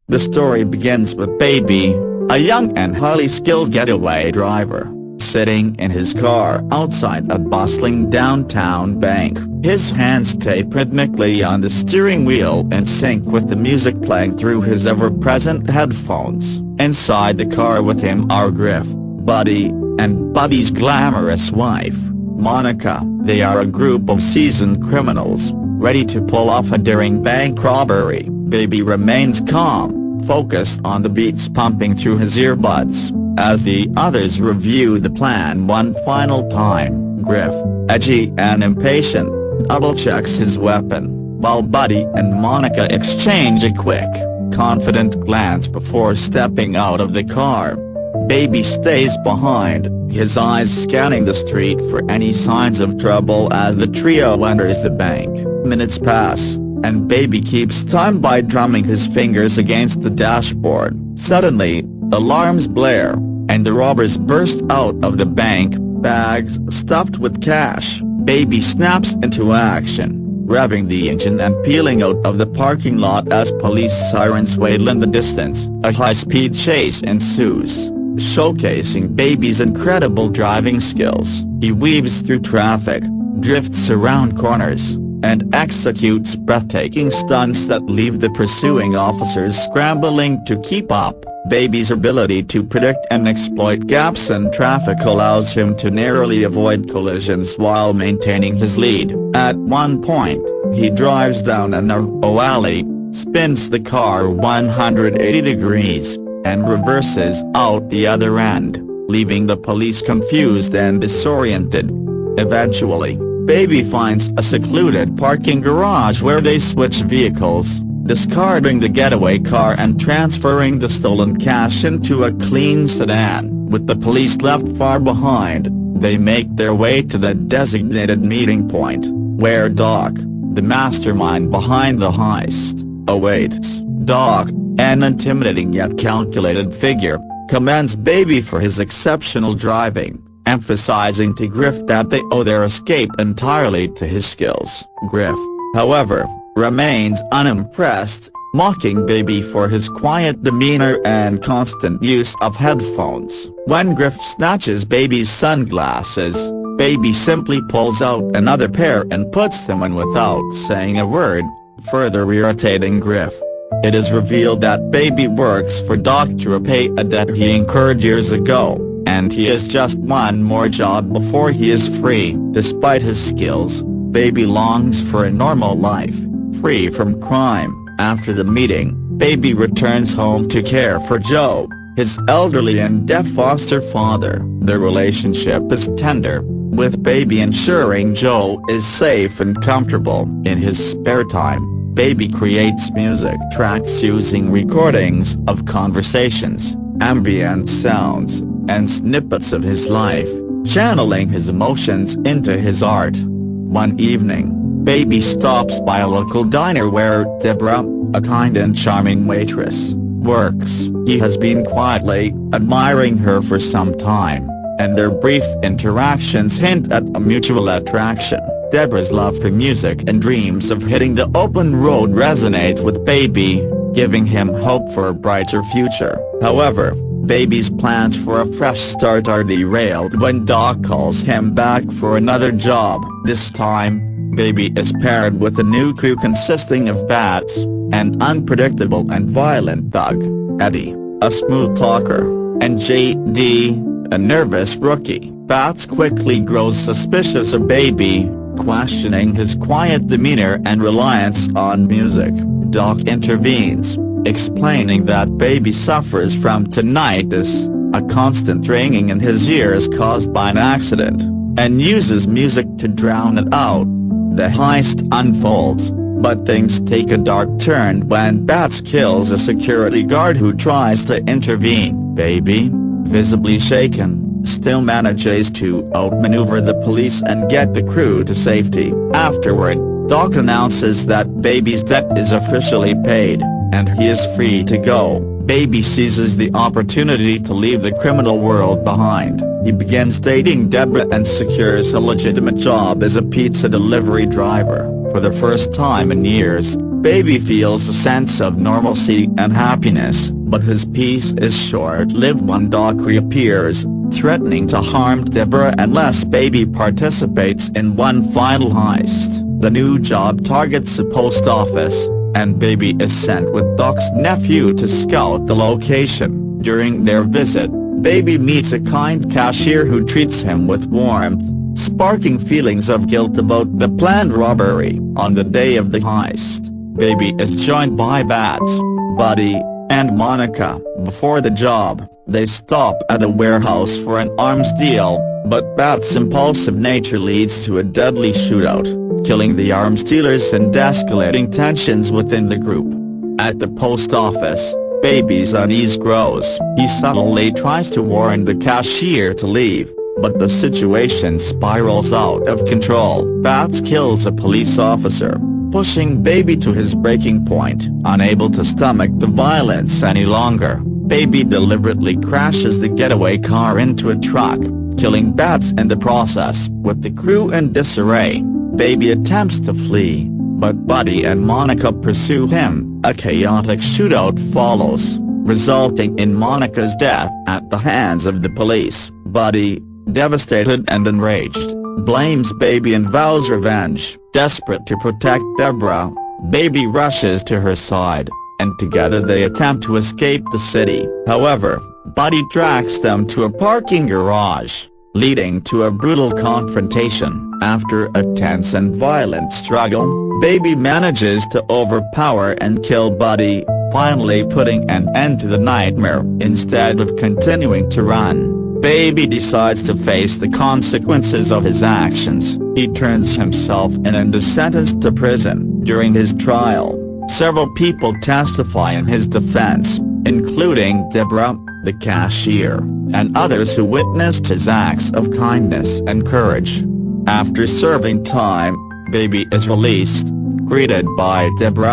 The story begins with Baby, a young and highly skilled getaway driver, sitting in his car outside a bustling downtown bank. His hands tape rhythmically on the steering wheel in sync with the music playing through his ever-present headphones. Inside the car with him are Griff, Buddy, and Buddy's glamorous wife, Monica. They are a group of seasoned criminals, ready to pull off a daring bank robbery. Baby remains calm, focused on the beats pumping through his earbuds, as the others review the plan one final time. Griff, edgy and impatient, double-checks his weapon, while Buddy and Monica exchange a quick, confident glance before stepping out of the car. Baby stays behind, his eyes scanning the street for any signs of trouble as the trio enters the bank. Minutes pass, and Baby keeps time by drumming his fingers against the dashboard. Suddenly, alarms blare, and the robbers burst out of the bank, bags stuffed with cash. Baby snaps into action, revving the engine and peeling out of the parking lot as police sirens wail in the distance. A high-speed chase ensues, showcasing Baby's incredible driving skills. He weaves through traffic, drifts around corners, and executes breathtaking stunts that leave the pursuing officers scrambling to keep up. Baby's ability to predict and exploit gaps in traffic allows him to narrowly avoid collisions while maintaining his lead. At one point, he drives down a narrow alley, spins the car 180 degrees, and reverses out the other end, leaving the police confused and disoriented. Eventually, Baby finds a secluded parking garage where they switch vehicles, discarding the getaway car and transferring the stolen cash into a clean sedan. With the police left far behind, they make their way to the designated meeting point, where Doc, the mastermind behind the heist, awaits. Doc, an intimidating yet calculated figure, commends Baby for his exceptional driving, emphasizing to Griff that they owe their escape entirely to his skills. Griff, however, remains unimpressed, mocking Baby for his quiet demeanor and constant use of headphones. When Griff snatches Baby's sunglasses, Baby simply pulls out another pair and puts them on without saying a word, further irritating Griff. It is revealed that Baby works for Doc to repay a debt he incurred years ago, and he has just one more job before he is free. Despite his skills, Baby longs for a normal life, free from crime. After the meeting, Baby returns home to care for Joe, his elderly and deaf foster father. Their relationship is tender, with Baby ensuring Joe is safe and comfortable. In his spare time, Baby creates music tracks using recordings of conversations, ambient sounds, and snippets of his life, channeling his emotions into his art. One evening, Baby stops by a local diner where Deborah, a kind and charming waitress, works. He has been quietly admiring her for some time, and their brief interactions hint at a mutual attraction. Deborah's love for music and dreams of hitting the open road resonate with Baby, giving him hope for a brighter future. However, Baby's plans for a fresh start are derailed when Doc calls him back for another job. This time, Baby is paired with a new crew consisting of Bats, an unpredictable and violent thug, Eddie, a smooth talker, and J.D., a nervous rookie. Bats quickly grows suspicious of Baby, questioning his quiet demeanor and reliance on music. Doc intervenes, explaining that Baby suffers from tinnitus, a constant ringing in his ears caused by an accident, and uses music to drown it out. The heist unfolds, but things take a dark turn when Bats kills a security guard who tries to intervene. Baby, visibly shaken, still manages to outmaneuver the police and get the crew to safety. Afterward, Doc announces that Baby's debt is officially paid, and he is free to go. Baby seizes the opportunity to leave the criminal world behind. He begins dating Deborah and secures a legitimate job as a pizza delivery driver. For the first time in years, Baby feels a sense of normalcy and happiness, but his peace is short-lived when Doc reappears, threatening to harm Deborah unless Baby participates in one final heist. The new job targets the post office, and Baby is sent with Doc's nephew to scout the location. During their visit, Baby meets a kind cashier who treats him with warmth, sparking feelings of guilt about the planned robbery. On the day of the heist, Baby is joined by Bats, Buddy, and Monica. Before the job, they stop at a warehouse for an arms deal, but Bat's impulsive nature leads to a deadly shootout, killing the arms dealers and escalating tensions within the group. At the post office, Baby's unease grows. He subtly tries to warn the cashier to leave, but the situation spirals out of control. Bats kills a police officer, pushing Baby to his breaking point. Unable to stomach the violence any longer, Baby deliberately crashes the getaway car into a truck, killing Bats in the process. With the crew in disarray, Baby attempts to flee, but Buddy and Monica pursue him. A chaotic shootout follows, resulting in Monica's death at the hands of the police. Buddy, devastated and enraged, blames Baby and vows revenge. Desperate to protect Deborah, Baby rushes to her side, and together they attempt to escape the city. However, Buddy tracks them to a parking garage, leading to a brutal confrontation. After a tense and violent struggle, Baby manages to overpower and kill Buddy, finally putting an end to the nightmare. Instead of continuing to run, Baby decides to face the consequences of his actions. He turns himself in and is sentenced to prison. During his trial, several people testify in his defense, including Deborah, the cashier, and others who witnessed his acts of kindness and courage. After serving time, Baby is released, greeted by Deborah